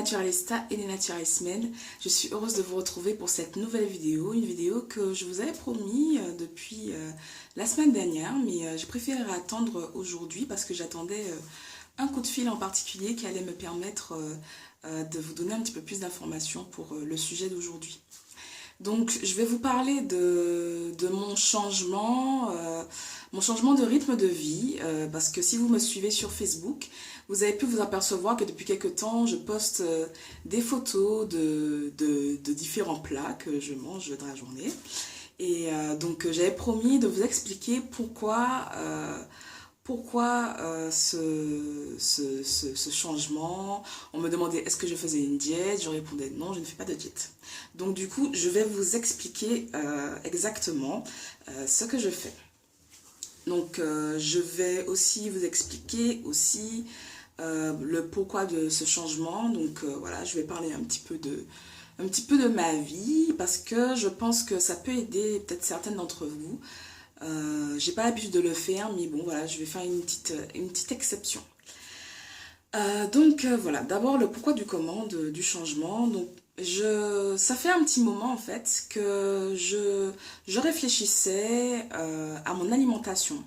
naturalista et les naturalismen. Je suis heureuse de vous retrouver pour cette nouvelle vidéo, une vidéo que je vous avais promis depuis la semaine dernière, mais j'ai préféré attendre aujourd'hui parce que j'attendais un coup de fil en particulier qui allait me permettre de vous donner un petit peu plus d'informations pour le sujet d'aujourd'hui. Donc je vais vous parler de mon changement de rythme de vie, parce que si vous me suivez sur Facebook, vous avez pu vous apercevoir que depuis quelques temps, je poste des photos de différents plats que je mange dans la journée. Et donc j'avais promis de vous expliquer pourquoi ce changement. On me demandait est-ce que je faisais une diète, je répondais non, je ne fais pas de diète. Donc du coup, je vais vous expliquer exactement ce que je fais. Donc je vais aussi vous expliquer aussi le pourquoi de ce changement. Donc voilà, je vais parler un petit peu de ma vie parce que je pense que ça peut aider peut-être certaines d'entre vous. J'ai pas l'habitude de le faire, mais bon voilà, je vais faire une petite exception. Donc voilà, d'abord le pourquoi du comment du changement. Donc ça fait un petit moment en fait que je réfléchissais à mon alimentation.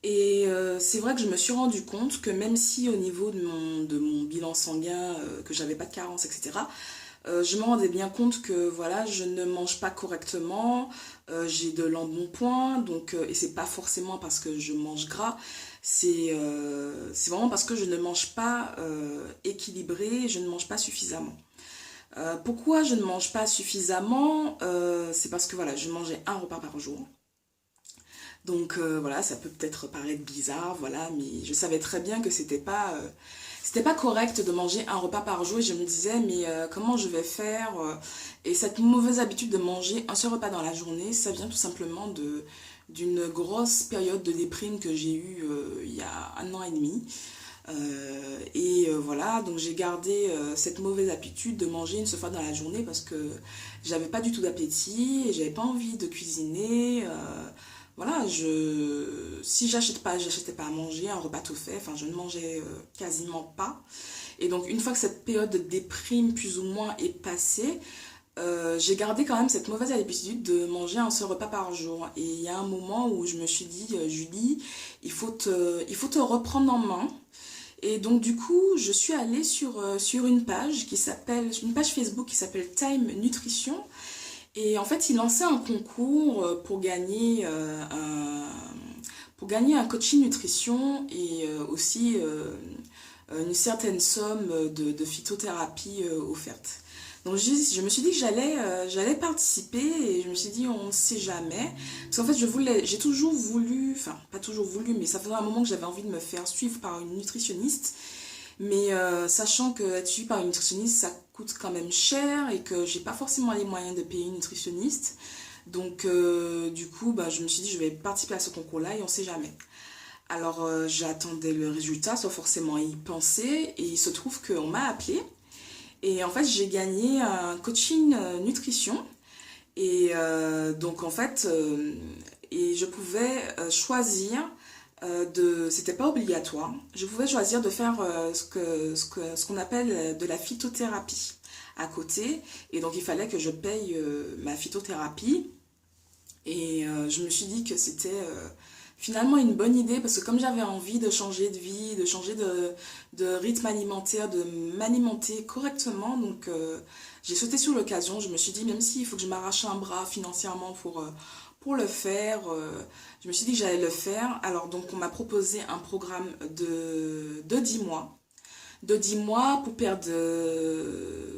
Et c'est vrai que je me suis rendu compte que même si au niveau de mon bilan sanguin, que j'avais pas de carence, etc., je me rendais bien compte que voilà, je ne mange pas correctement, j'ai de l'embonpoint, donc et c'est pas forcément parce que je mange gras, c'est vraiment parce que je ne mange pas équilibré, je ne mange pas suffisamment. Pourquoi je ne mange pas suffisamment? C'est parce que voilà, je mangeais un repas par jour. Donc voilà, ça peut peut-être paraître bizarre, voilà, mais je savais très bien que c'était pas correct de manger un repas par jour et je me disais mais comment je vais faire et cette mauvaise habitude de manger un seul repas dans la journée, ça vient tout simplement d'une grosse période de déprime que j'ai eue il y a 1 an et demi. Voilà, donc j'ai gardé cette mauvaise habitude de manger une seule fois dans la journée parce que j'avais pas du tout d'appétit et j'avais pas envie de cuisiner. Voilà, si j'achetais pas à manger, un repas tout fait, enfin je ne mangeais quasiment pas. Et donc une fois que cette période de déprime plus ou moins est passée, j'ai gardé quand même cette mauvaise habitude de manger un seul repas par jour. Et il y a un moment où je me suis dit, Julie, il faut te reprendre en main. Et donc du coup, je suis allée sur une page Facebook qui s'appelle Time Nutrition. Et en fait, il lançait un concours pour gagner un coaching nutrition et aussi une certaine somme de phytothérapie offerte. Donc je me suis dit que j'allais participer et je me suis dit on ne sait jamais. Parce qu'en fait j'ai toujours voulu, enfin pas toujours voulu, mais ça faisait un moment que j'avais envie de me faire suivre par une nutritionniste. Mais sachant que être suivi par une nutritionniste, ça coûte quand même cher et que j'ai pas forcément les moyens de payer une nutritionniste. Donc du coup, je me suis dit je vais participer à ce concours-là et on sait jamais. Alors j'attendais le résultat sans forcément y penser et il se trouve qu'on m'a appelé. Et en fait, j'ai gagné un coaching nutrition. Et donc en fait, et je pouvais choisir c'était pas obligatoire. Je pouvais choisir de faire ce qu'on appelle de la phytothérapie à côté. Et donc il fallait que je paye ma phytothérapie. Et je me suis dit que c'était finalement une bonne idée parce que comme j'avais envie de changer de vie, de changer de rythme alimentaire, de m'alimenter correctement, donc j'ai sauté sur l'occasion. Je me suis dit même s'il faut que je m'arrache un bras financièrement pour le faire, je me suis dit que j'allais le faire. Alors donc on m'a proposé un programme de 10 mois. De 10 mois pour perdre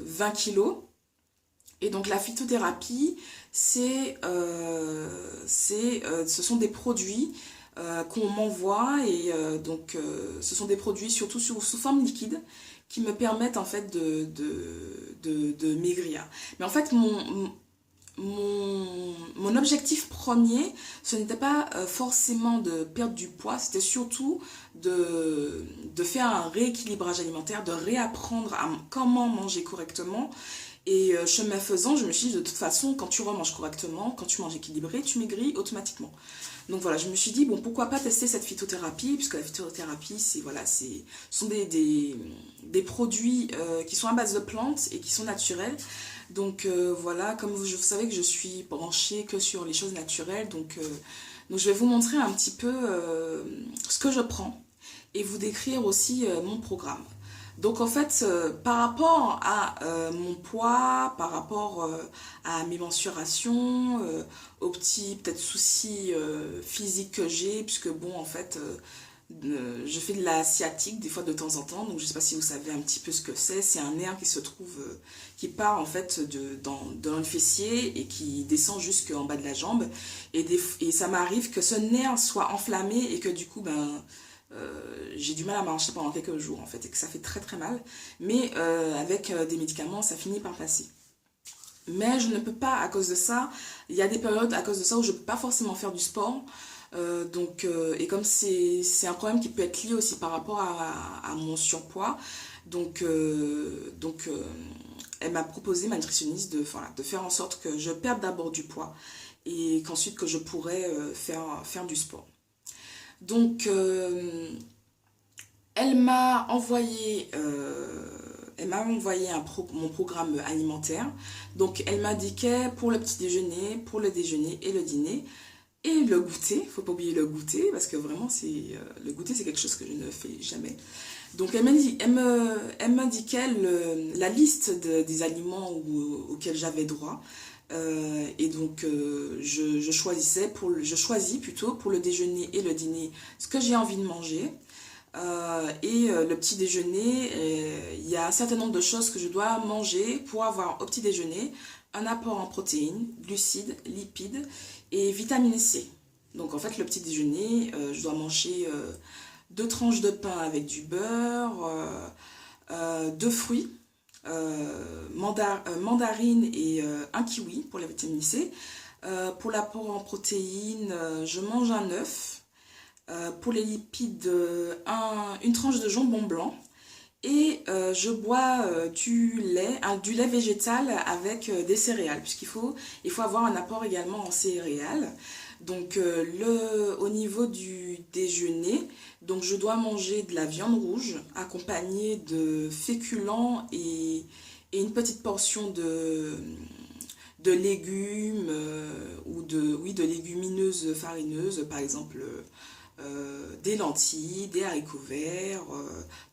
20 kilos. Et donc la phytothérapie, ce sont des produits qu'on m'envoie et donc ce sont des produits surtout sous forme liquide qui me permettent en fait de maigrir. Mais en fait mon objectif premier, ce n'était pas forcément de perdre du poids, c'était surtout de faire un rééquilibrage alimentaire, de réapprendre à comment manger correctement Et chemin faisant, je me suis dit, de toute façon, quand tu remanges correctement, quand tu manges équilibré, tu maigris automatiquement. Donc voilà, je me suis dit, bon, pourquoi pas tester cette phytothérapie, puisque la phytothérapie, c'est, voilà, ce sont des produits qui sont à base de plantes et qui sont naturels. Donc voilà, comme vous savez que je suis branchée que sur les choses naturelles, donc je vais vous montrer un petit peu ce que je prends et vous décrire aussi mon programme. Donc en fait, par rapport à mon poids, par rapport à mes mensurations, aux petits peut-être soucis physiques que j'ai, puisque bon en fait, je fais de la sciatique des fois de temps en temps, donc je ne sais pas si vous savez un petit peu ce que c'est un nerf qui se trouve, qui part en fait dans le fessier et qui descend jusqu'en bas de la jambe, et ça m'arrive que ce nerf soit enflammé et que du coup, ben j'ai du mal à marcher pendant quelques jours en fait et que ça fait très très mal, mais avec des médicaments ça finit par passer. Mais je ne peux pas à cause de ça, il y a des périodes à cause de ça où je ne peux pas forcément faire du sport, et comme c'est un problème qui peut être lié aussi par rapport à mon surpoids, elle m'a proposé, ma nutritionniste, voilà, de faire en sorte que je perde d'abord du poids et qu'ensuite que je pourrais faire du sport. Donc, elle m'a envoyé, mon programme alimentaire. Donc, elle m'indiquait pour le petit déjeuner, pour le déjeuner et le dîner. Et le goûter, faut pas oublier le goûter, parce que vraiment, le goûter, c'est quelque chose que je ne fais jamais. Donc, elle m'indiquait la liste des aliments auxquels j'avais droit. Et donc je choisis plutôt pour le déjeuner et le dîner ce que j'ai envie de manger. Le petit déjeuner, il y a un certain nombre de choses que je dois manger pour avoir au petit déjeuner un apport en protéines, glucides, lipides et vitamine C. Donc en fait le petit déjeuner, je dois manger 2 tranches de pain avec du beurre, 2 fruits, mandarine et un kiwi pour la vitamine C. Pour l'apport en protéines, je mange un œuf. Pour les lipides, une tranche de jambon blanc. Et je bois du lait végétal avec des céréales, il faut avoir un apport également en céréales. Donc au niveau du déjeuner, donc je dois manger de la viande rouge accompagnée de féculents et une petite portion de légumes de légumineuses farineuses, par exemple des lentilles, des haricots verts.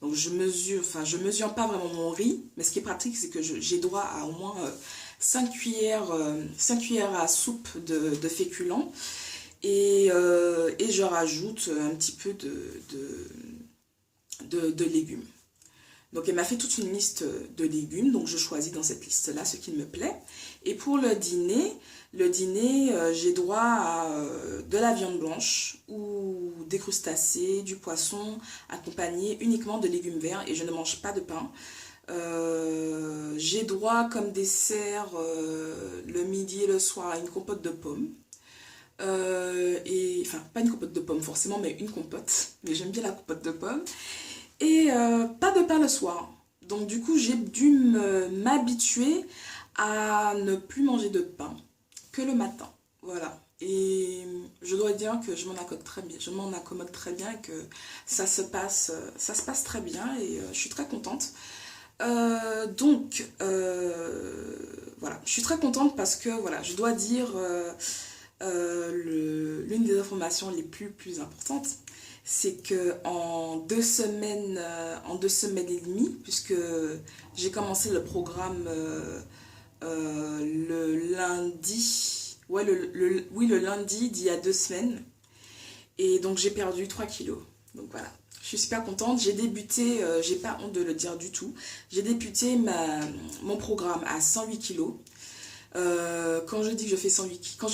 Donc je mesure pas vraiment mon riz, mais ce qui est pratique, c'est que j'ai droit à au moins 5 cuillères à soupe de féculents, et je rajoute un petit peu de légumes. Donc elle m'a fait toute une liste de légumes, donc je choisis dans cette liste-là ce qui me plaît. Et pour le dîner, j'ai droit à de la viande blanche ou des crustacés, du poisson, accompagné uniquement de légumes verts, et je ne mange pas de pain. J'ai droit comme dessert le midi et le soir à une compote de pommes. Enfin, pas une compote de pommes forcément, mais une compote. Mais j'aime bien la compote de pommes. Et pas de pain le soir. Donc du coup, j'ai dû m'habituer à ne plus manger de pain que le matin. Voilà. Et je dois dire que je m'en accommode très bien et que ça se passe très bien, et je suis très contente. Voilà, je suis très contente parce que voilà, je dois dire l'une des informations les plus importantes, c'est que en 2 semaines et demie, puisque j'ai commencé le programme le lundi, le lundi d'il y a 2 semaines, et donc j'ai perdu 3 kilos. Donc voilà, je suis super contente. J'ai débuté, j'ai pas honte de le dire du tout, j'ai débuté mon programme à 108 kilos. Quand je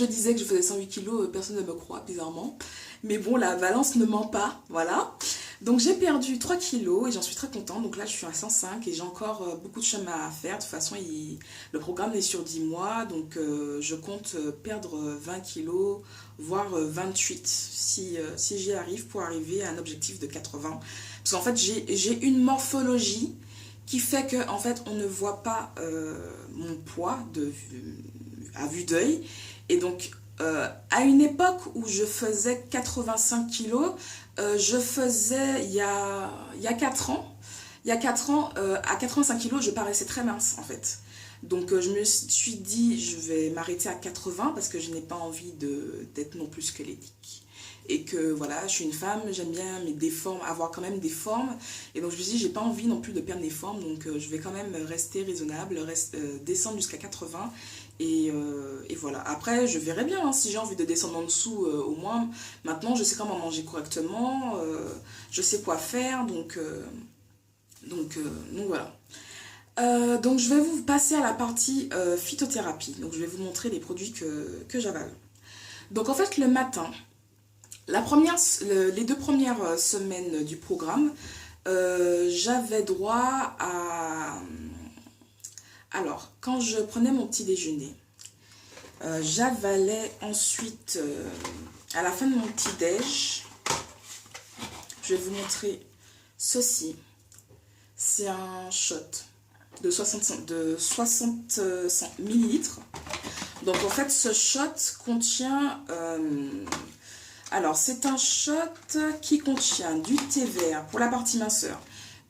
disais que je faisais 108 kilos, personne ne me croit bizarrement. Mais bon, la balance ne ment pas, voilà. Donc j'ai perdu 3 kilos et j'en suis très contente. Donc là, je suis à 105 et j'ai encore beaucoup de chemin à faire. De toute façon, le programme est sur 10 mois. Donc je compte perdre 20 kilos, voire 28 si j'y arrive, pour arriver à un objectif de 80. Parce qu'en fait, j'ai une morphologie qui fait que en fait on ne voit pas mon poids à vue d'œil. Et donc à une époque où je faisais 85 kilos, je faisais il y a 4 ans. Il y a 4 ans, à 85 kilos, je paraissais très mince en fait. Donc je me suis dit, je vais m'arrêter à 80 parce que je n'ai pas envie d'être non plus squelettique. Et que voilà, je suis une femme, j'aime bien avoir quand même des formes. Et donc je me suis dit, j'ai pas envie non plus de perdre mes formes, donc je vais quand même rester raisonnable, descendre jusqu'à 80. Et voilà. Après, je verrai bien hein, si j'ai envie de descendre en dessous, au moins. Maintenant, je sais comment manger correctement, je sais quoi faire, donc voilà. Donc je vais vous passer à la partie phytothérapie. Donc je vais vous montrer les produits que j'avale. Donc en fait, le matin, les 2 premières semaines du programme, j'avais droit à... Alors, quand je prenais mon petit déjeuner, j'avalais ensuite, à la fin de mon petit déj, je vais vous montrer ceci. C'est un shot de 60 millilitres. Donc en fait, ce shot contient... alors, c'est un shot qui contient du thé vert pour la partie minceur.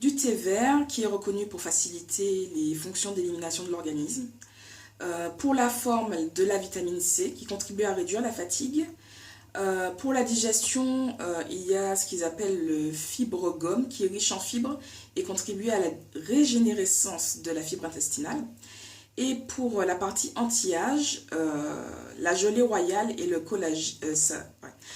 Du thé vert qui est reconnu pour faciliter les fonctions d'élimination de l'organisme. Pour la forme, de la vitamine C qui contribue à réduire la fatigue. Pour la digestion, il y a ce qu'ils appellent le fibre gomme qui est riche en fibres et contribue à la régénérescence de la fibre intestinale. Et pour la partie anti-âge, la gelée royale et le collagène.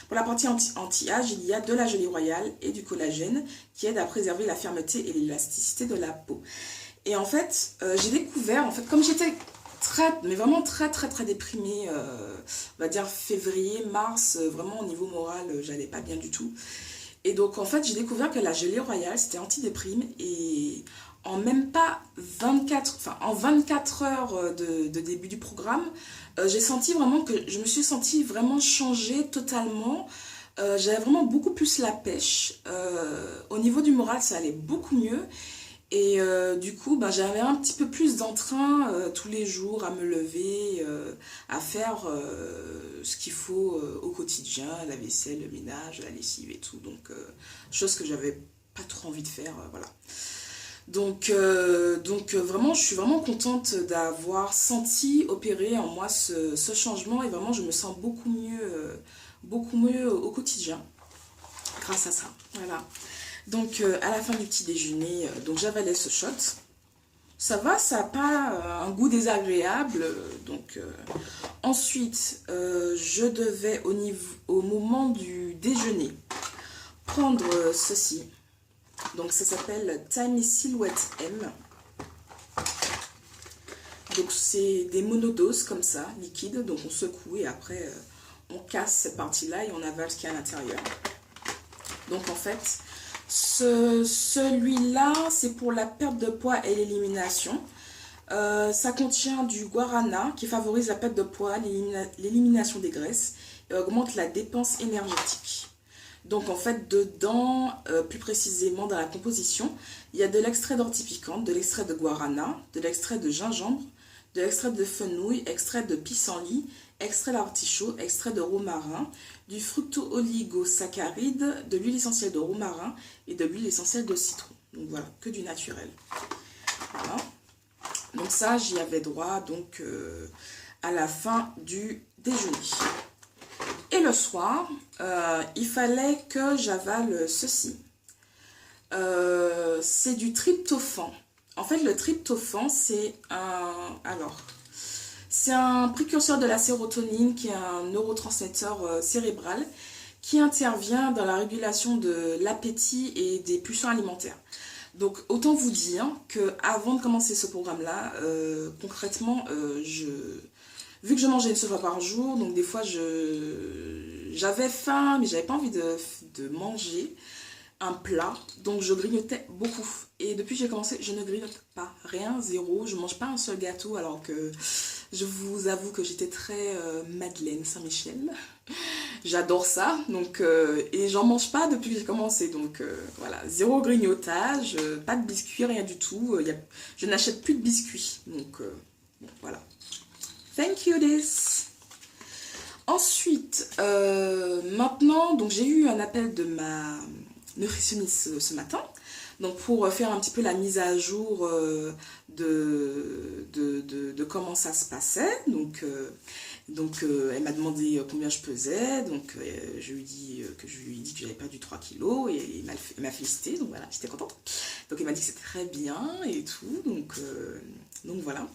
Pour la partie anti-âge, il y a de la gelée royale et du collagène qui aident à préserver la fermeté et l'élasticité de la peau. Et en fait, j'ai découvert, en fait, comme j'étais mais vraiment très déprimée, on va dire février, mars, vraiment au niveau moral, j'allais pas bien du tout. Et donc en fait, j'ai découvert que la gelée royale, c'était anti-déprime et en même pas 24 heures de début du programme, j'ai senti vraiment que je me suis sentie vraiment changée totalement. J'avais vraiment beaucoup plus la pêche. Au niveau du moral, ça allait beaucoup mieux. Et du coup, ben, j'avais un petit peu plus d'entrain tous les jours à me lever, à faire ce qu'il faut au quotidien, la vaisselle, le ménage, la lessive et tout. Donc, chose que j'avais pas trop envie de faire, voilà. Donc vraiment, je suis vraiment contente d'avoir senti opérer en moi ce changement et vraiment, je me sens beaucoup mieux au quotidien grâce à ça. Voilà. Donc, à la fin du petit déjeuner, donc j'avalais ce shot. Ça va, ça n'a pas un goût désagréable. Donc, ensuite, je devais au moment du déjeuner prendre ceci. Donc, ça s'appelle Tiny Silhouette M. Donc, c'est des monodoses comme ça, liquides. Donc, on secoue et après, on casse cette partie-là et on avale ce qu'il y a à l'intérieur. Donc, en fait... Celui-là, c'est pour la perte de poids et l'élimination. Ça contient du guarana qui favorise la perte de poids, l'élimination des graisses et augmente la dépense énergétique. Donc en fait, dedans, plus précisément dans la composition, il y a de l'extrait d'ortie piquante, de l'extrait de guarana, de l'extrait de gingembre, de l'extrait de fenouil, extrait de pissenlit, extrait d'artichaut, extrait de romarin, du fructo-oligosaccharide, de l'huile essentielle de romarin et de l'huile essentielle de citron. Donc voilà, que du naturel. Voilà. Donc ça, j'y avais droit donc à la fin du déjeuner. Et le soir, il fallait que j'avale ceci. C'est du tryptophan. En fait, le tryptophan, c'est un précurseur de la sérotonine qui est un neurotransmetteur cérébral qui intervient dans la régulation de l'appétit et des pulsions alimentaires. Donc, autant vous dire qu'avant de commencer ce programme-là, concrètement, vu que je mangeais une seule fois par jour, donc des fois j'avais faim, mais j'avais pas envie de manger. un plat, donc je grignotais beaucoup. Et depuis que j'ai commencé, je ne grignote pas, rien, zéro. Je mange pas un seul gâteau, alors que je vous avoue que j'étais très Madeleine Saint-Michel. J'adore ça, donc et j'en mange pas depuis que j'ai commencé, donc voilà, zéro grignotage, pas de biscuits, rien du tout. Je n'achète plus de biscuits, donc bon, voilà. Thank you this. Ensuite, maintenant, donc j'ai eu un appel de ma nutritionniste ce matin, donc pour faire un petit peu la mise à jour de comment ça se passait. Donc elle m'a demandé combien je pesais, donc je lui ai dit que j'avais perdu 3 kilos et il m'a félicité, donc voilà, j'étais contente. Donc il m'a dit que c'était très bien et tout, donc voilà.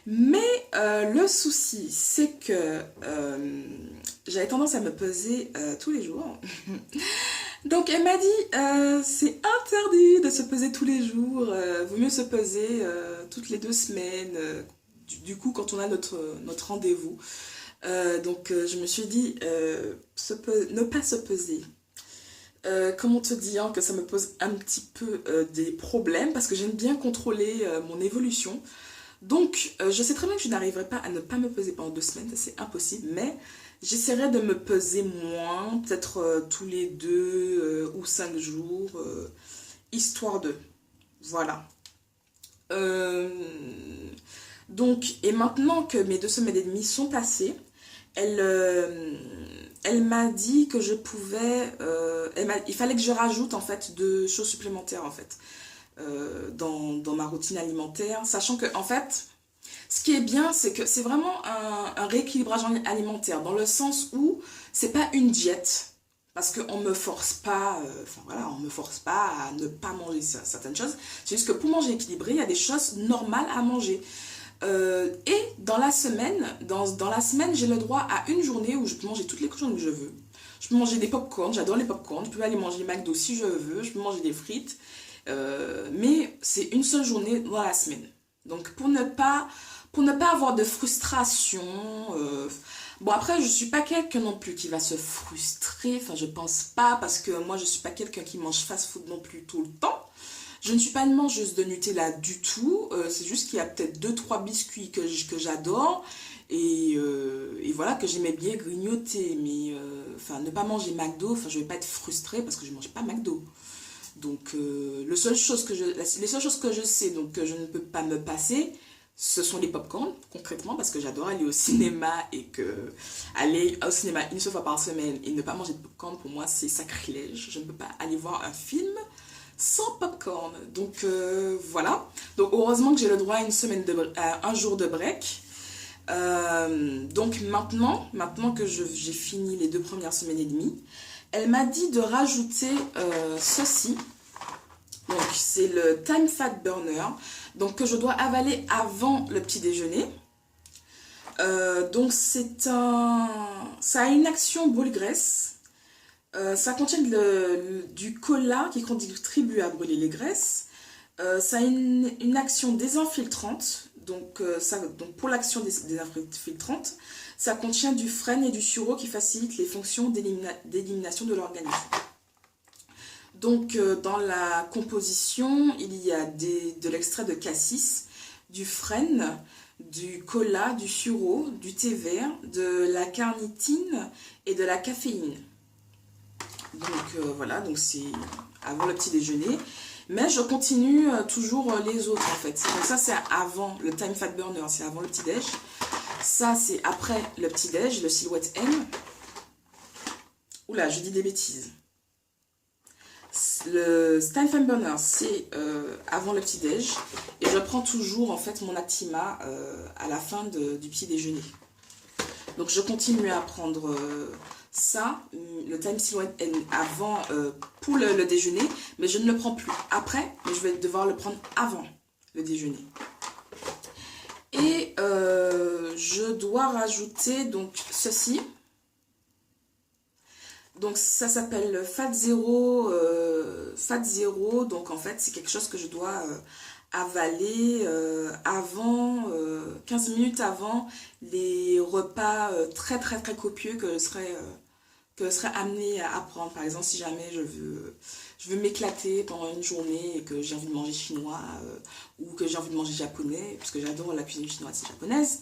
Mais le souci, c'est que j'avais tendance à me peser tous les jours. Donc elle m'a dit, c'est interdit de se peser tous les jours, vaut mieux se peser toutes les 2 semaines, du coup quand on a notre rendez-vous. Donc je me suis dit, ne pas se peser. Comment te dire que ça me pose un petit peu des problèmes parce que j'aime bien contrôler mon évolution. Donc je sais très bien que je n'arriverai pas à ne pas me peser pendant 2 semaines, c'est impossible, mais j'essaierai de me peser moins, peut-être tous les 2 ou 5 jours, histoire de. Voilà. Donc, et maintenant que mes 2 semaines et demie sont passées, elle m'a dit que je pouvais, il fallait que je rajoute en fait 2 choses supplémentaires en fait dans ma routine alimentaire, sachant que en fait, ce qui est bien, c'est que c'est vraiment un rééquilibrage alimentaire dans le sens où c'est pas une diète. Parce qu'on me force pas, enfin voilà, on me force pas à ne pas manger certaines choses. C'est juste que pour manger équilibré, il y a des choses normales à manger. Et dans la semaine, j'ai le droit à une journée où je peux manger toutes les choses que je veux. Je peux manger des pop-corn, j'adore les pop-corn. Je peux aller manger McDo si je veux. Je peux manger des frites. Mais c'est une seule journée dans la semaine. Donc pour ne pas avoir de frustration. Bon après je suis pas quelqu'un non plus qui va se frustrer. Enfin je pense pas parce que moi je suis pas quelqu'un qui mange fast-food non plus tout le temps. Je ne suis pas une mangeuse de Nutella du tout, c'est juste qu'il y a peut-être 2-3 biscuits que j'adore et voilà que j'aimais bien grignoter, mais enfin ne pas manger McDo, enfin je vais pas être frustrée parce que je mange pas McDo. Donc les seules choses que je sais, donc que je ne peux pas me passer, ce sont les pop-corn concrètement parce que j'adore aller au cinéma et que aller au cinéma une seule fois par semaine et ne pas manger de pop-corn pour moi c'est sacrilège. Je ne peux pas aller voir un film sans popcorn. Donc voilà. Donc heureusement que j'ai le droit à à un jour de break. Donc maintenant que j'ai fini les 2 premières semaines et demie, elle m'a dit de rajouter ceci. Donc c'est le Time Fat Burner. Donc que je dois avaler avant le petit déjeuner. Donc ça a une action brûle-graisse. Ça contient du cola qui contribue à brûler les graisses. Ça a une action désinfiltrante. Donc pour l'action désinfiltrante, ça contient du frêne et du sureau qui facilitent les fonctions d'élimination de l'organisme. Donc dans la composition, il y a de l'extrait de cassis, du frêne, du cola, du sureau, du thé vert, de la carnitine et de la caféine. Donc voilà, donc c'est avant le petit déjeuner. Mais je continue toujours les autres en fait. Donc ça c'est avant le Time Fat Burner, c'est avant le petit déj. Ça c'est après le petit déj, le Silhouette M. Oula, je dis des bêtises. Le Time Fat Burner c'est avant le petit déj. Et je prends toujours en fait mon Actima à la fin du petit déjeuner. Donc je continue à prendre ça, le Time Silhouette avant pour le déjeuner, mais je ne le prends plus après, mais je vais devoir le prendre avant le déjeuner. Et je dois rajouter donc ceci. Donc ça s'appelle Fat Zero, donc en fait c'est quelque chose que je dois avaler avant 15 minutes avant les repas très très très copieux que je serai que je serais amenée à apprendre. Par exemple, si jamais je veux m'éclater pendant une journée et que j'ai envie de manger chinois ou que j'ai envie de manger japonais, parce que j'adore la cuisine chinoise et japonaise.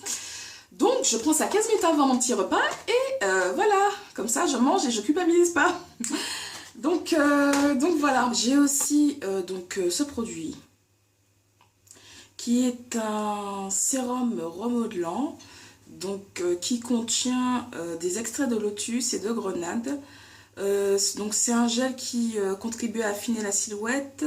Donc, je prends ça 15 minutes avant mon petit repas et voilà, comme ça, je mange et je culpabilise pas. Donc voilà, j'ai aussi ce produit qui est un sérum remodelant, donc qui contient des extraits de lotus et de grenade. Donc c'est un gel qui contribue à affiner la silhouette,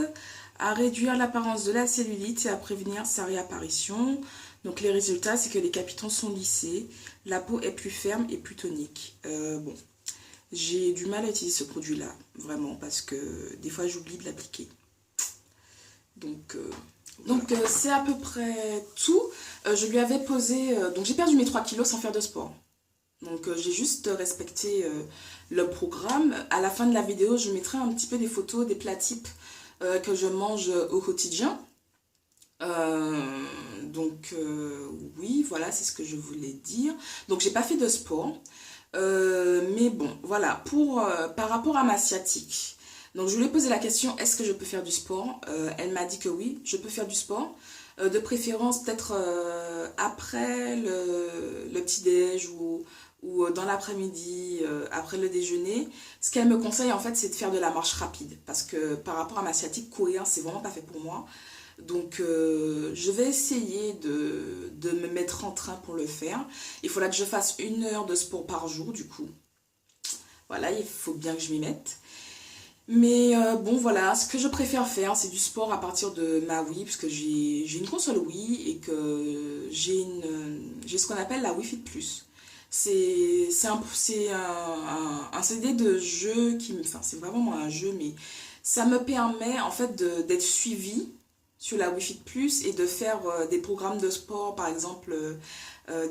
à réduire l'apparence de la cellulite et à prévenir sa réapparition. Donc les résultats, c'est que les capitons sont lissés, la peau est plus ferme et plus tonique. Bon, j'ai du mal à utiliser ce produit-là, vraiment, parce que des fois j'oublie de l'appliquer. Donc c'est à peu près tout. Je lui avais posé... donc j'ai perdu mes 3 kilos sans faire de sport. Donc j'ai juste respecté le programme. À la fin de la vidéo, je mettrai un petit peu des photos des plats types que je mange au quotidien. Oui, voilà, c'est ce que je voulais dire. Donc j'ai pas fait de sport. Mais bon, voilà, par rapport à ma sciatique. Donc je lui ai posé la question, est-ce que je peux faire du sport? Elle m'a dit que oui, je peux faire du sport. De préférence peut-être après le petit-déj ou dans l'après-midi, après le déjeuner. Ce qu'elle me conseille en fait, c'est de faire de la marche rapide. Parce que par rapport à ma sciatique, courir, c'est vraiment pas fait pour moi. Donc je vais essayer de me mettre en train pour le faire. Il faudra que je fasse 1 heure de sport par jour du coup. Voilà, il faut bien que je m'y mette. Mais bon voilà, ce que je préfère faire, c'est du sport à partir de ma Wii, parce que j'ai une console Wii et que j'ai ce qu'on appelle la Wii Fit Plus. C'est un CD de jeu enfin c'est vraiment un jeu, mais ça me permet en fait d'être suivi sur la Wii Fit Plus et de faire des programmes de sport, par exemple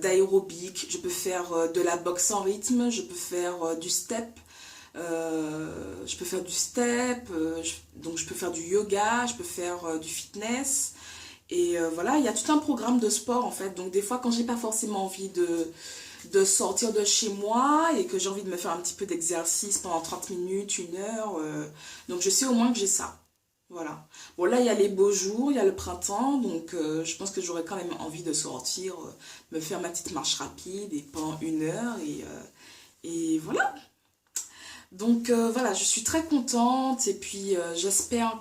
d'aérobic. Je peux faire de la boxe en rythme, je peux faire du step. Donc je peux faire du yoga, je peux faire du fitness et voilà, il y a tout un programme de sport en fait. Donc des fois quand j'ai pas forcément envie de sortir de chez moi et que j'ai envie de me faire un petit peu d'exercice pendant 30 minutes, 1 heure, donc je sais au moins que j'ai ça. Voilà. Bon là il y a les beaux jours, il y a le printemps, donc je pense que j'aurais quand même envie de sortir, me faire ma petite marche rapide et pendant 1 heure et voilà. Donc voilà, je suis très contente et puis j'espère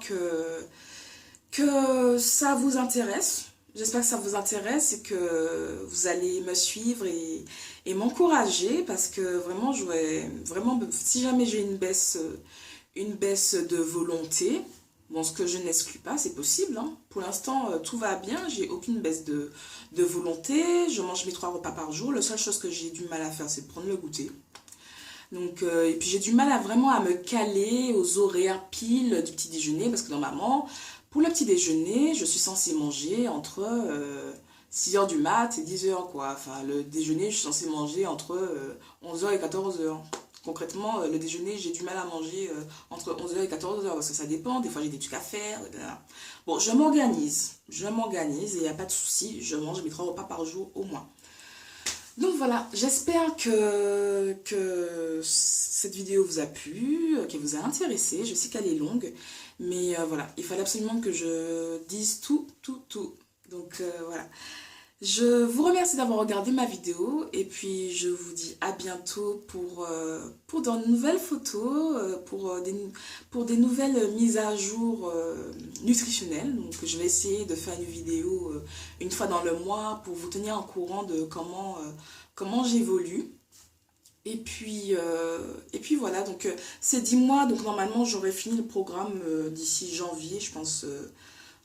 que ça vous intéresse. J'espère que ça vous intéresse et que vous allez me suivre et m'encourager parce que vraiment, si jamais j'ai une baisse de volonté, bon, ce que je n'exclus pas, c'est possible, hein. Pour l'instant, tout va bien, j'ai aucune baisse de volonté, je mange mes 3 repas par jour. La seule chose que j'ai du mal à faire, c'est de prendre le goûter. Donc, et puis j'ai du mal vraiment à me caler aux horaires pile du petit déjeuner parce que normalement, pour le petit déjeuner, je suis censée manger entre 6 h du mat et 10 h quoi. Enfin, le déjeuner, je suis censée manger entre 11 h et 14 h. Concrètement, le déjeuner, j'ai du mal à manger entre 11 h et 14 h parce que ça dépend. Des fois, j'ai des trucs à faire. Bon, je m'organise et il n'y a pas de souci. Je mange mes 3 repas par jour au moins. Donc voilà, j'espère que cette vidéo vous a plu, qu'elle vous a intéressé. Je sais qu'elle est longue, mais voilà, il fallait absolument que je dise tout. Donc voilà, je vous remercie d'avoir regardé ma vidéo et puis je vous dis à bientôt pour de nouvelles photos, pour des nouvelles mises à jour nutritionnelles. Donc je vais essayer de faire une vidéo une fois dans le mois pour vous tenir au courant de comment j'évolue. Et puis voilà, donc c'est 10 mois, donc normalement j'aurai fini le programme d'ici janvier, je pense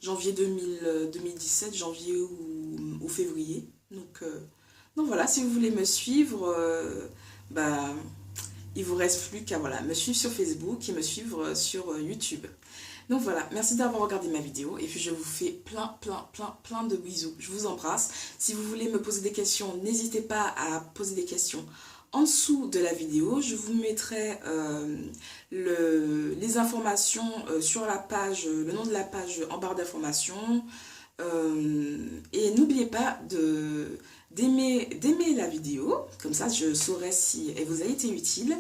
janvier 2017, janvier ou février. Donc voilà, si vous voulez me suivre, il vous reste plus qu'à me suivre sur Facebook et me suivre sur YouTube. Donc voilà, merci d'avoir regardé ma vidéo et puis je vous fais plein de bisous. Je vous embrasse. Si vous voulez me poser des questions, n'hésitez pas à poser des questions en dessous de la vidéo. Je vous mettrai les informations sur la page, le nom de la page en barre d'informations. Et n'oubliez pas d'aimer la vidéo, comme ça je saurai si elle vous a été utile.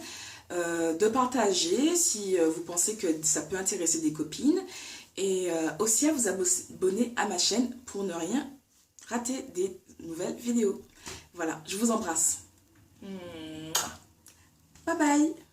de partager si vous pensez que ça peut intéresser des copines. Et aussi à vous abonner à ma chaîne pour ne rien rater des nouvelles vidéos. Voilà, je vous embrasse. Bye bye.